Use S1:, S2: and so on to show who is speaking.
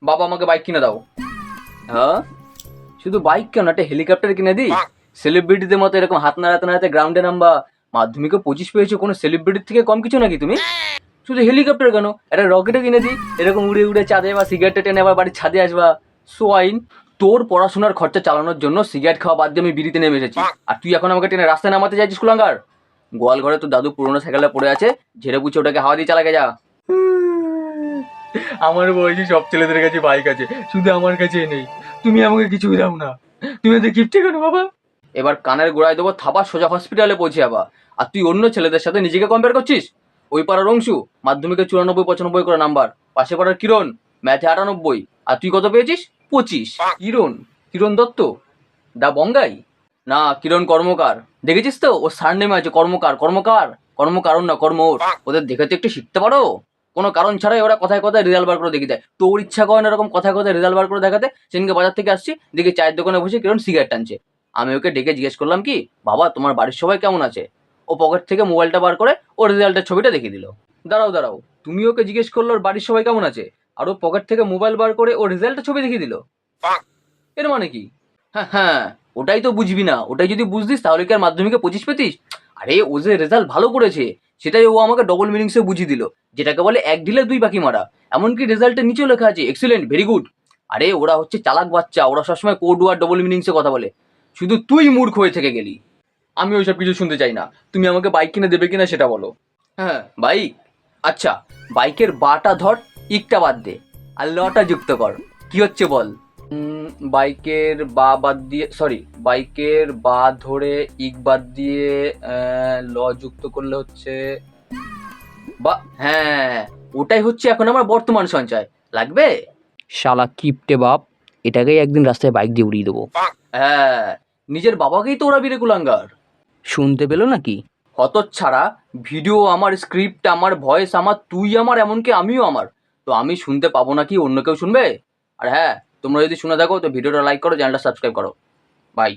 S1: বাবা আমাকে বাইক কিনে দাও। হ্যাঁ, শুধু বাইক কেন, একটা হেলিকপ্টার কিনে দিই। সেলিব্রিটিদের মতো এরকম হাত নাড়াতে নাড়াতে গ্রাউন্ডে নামবা। মাধ্যমিকে 25 পেয়েছো, কোনো সেলিব্রিটির থেকে কম কিছু নাকি তুমি? শুধু হেলিকপ্টার কেন, একটা রকেটও কিনে দিই, এরকম উড়ে উড়ে চাঁদে বা সিগারেটে টেনে আবার বাড়ির ছাদে আসবা। সোয়াইন, তোর পড়াশোনার খরচা চালানোর জন্য সিগারেট খাওয়া বাদ দিয়ে আমি বিড়িতে নেমে এসেছি, আর তুই এখন আমাকে টেনে রাস্তায় নামাতে চাইছিস কুলাঙ্গার। গোয়াল ঘরে তো দাদু পুরোনো সাইকেলটা পড়ে আছে, ঝেড়ে পুছে ওটাকে হাওয়া দিয়ে চালাকে যা। আমার বয়সী সব ছেলেদের কাছে বাইক আছে, শুধু আমার কাছে নেই। তুমি আমাকে কিছুই দাও না, তুমি এদের গিফটে কেন বাবা? এবার কানের গোড়ায় দেবো থাবা, সোজা হসপিটালে পৌঁছে যাবা। আর তুই অন্য ছেলেদের সাথে নিজেকে কম্পেয়ার করছিস? ওই পাড়ার অংশু মাধ্যমিকে 94-95 করে নাম্বার, পাশে পাড়ার কিরণ ম্যাথে 98, আর তুই কত পেয়েছিস? 25। কিরণ? কিরণ দত্ত? দা বঙ্গাই? না, কিরণ কর্মকার। দেখেছিস তো ওর সার নেমে আছে কর্মকার। কর্মকার, কর্মকারণ না কর্ম ওর। ওদের দেখে তো একটু শিখতে পারো। কোনো কারণ ছাড়াই ওরা কথায় কথায় রেজাল্ট বার করে দেখে দেয়। তোর ইচ্ছা করে না এরকম কথায় কথায় রেজাল্ট বার করে দেখাতে? সেদিনকে বাজার থেকে আসছি, দেখি চায়ের দোকানে বসে কিরণ সিগারেট টানছে। আমি ওকে ডেকে জিজ্ঞেস করলাম, কি বাবা তোমার বাড়ির সবাই কেমন আছে? ও পকেট থেকে মোবাইলটা বার করে ও রেজাল্টের ছবিটা দেখিয়ে দিল। দাঁড়াও দাঁড়াও, তুমি ওকে জিজ্ঞেস করলো ওর বাড়ির সবাই কেমন আছে, আর ও পকেট থেকে মোবাইল বার করে ও রেজাল্টের ছবি দেখিয়ে দিল? এর মানে কি? হ্যাঁ হ্যাঁ, ওটাই তো বুঝবি না। ওটাই যদি বুঝতিস তাহলে কি আর মাধ্যমিকে 25 পেতিস? আরে ও যে রেজাল্ট ভালো করেছে, সেটাই ও আমাকে ডবল মিনিংসে বুঝিয়ে দিল, যেটাকে বলে এক ঢিলে দুই পাখি মারা। এমনকি রেজাল্টের নিচেও লেখা আছে এক্সিলেন্ট, ভেরি গুড। আরে ওরা হচ্ছে চালাক বাচ্চা, ওরা সবসময় কোড আর ডবল মিনিংসে কথা বলে। শুধু তুই মূর্খ হয়ে থেকে গেলি। আমি ওইসব কিছু শুনতে চাই না। তুমি আমাকে বাইক কিনে দেবে কিনা সেটা বলো। হ্যাঁ বাইক, আচ্ছা। বাইকের বাটা ধর, ইকটা বাদ দে, আর লটা যুক্ত কর। কি হচ্ছে বল? বাইকের বা বাদ দিয়ে, সরি, বাইকের বা ধরে ইক বাদ দিয়ে ল যুক্ত করলে হচ্ছে বা। হ্যাঁ, ওটাই হচ্ছে এখন আমার বর্তমান সঞ্চয়। লাগবে?
S2: শালা কিপটে বাপ, এটাকেই একদিন রাস্তায় বাইক দিয়ে উড়িয়ে দেবো।
S1: হ্যাঁ, নিজের বাবাকেই তো ওরা বিরে কুলাঙ্গার।
S2: শুনতে পেলো নাকি?
S1: হতচ্ছাড়া, ভিডিও আমার, স্ক্রিপ্ট আমার, ভয়েস আমার, তুই আমার, এমনকি আমিও আমার। তো আমি শুনতে পাবো নাকি অন্য কেউ শুনবে? আর হ্যাঁ, তোমরা যদি শুনে থাকো তো ভিডিওটা লাইক করো, চ্যানেলটা সাবস্ক্রাইব করো। বাই।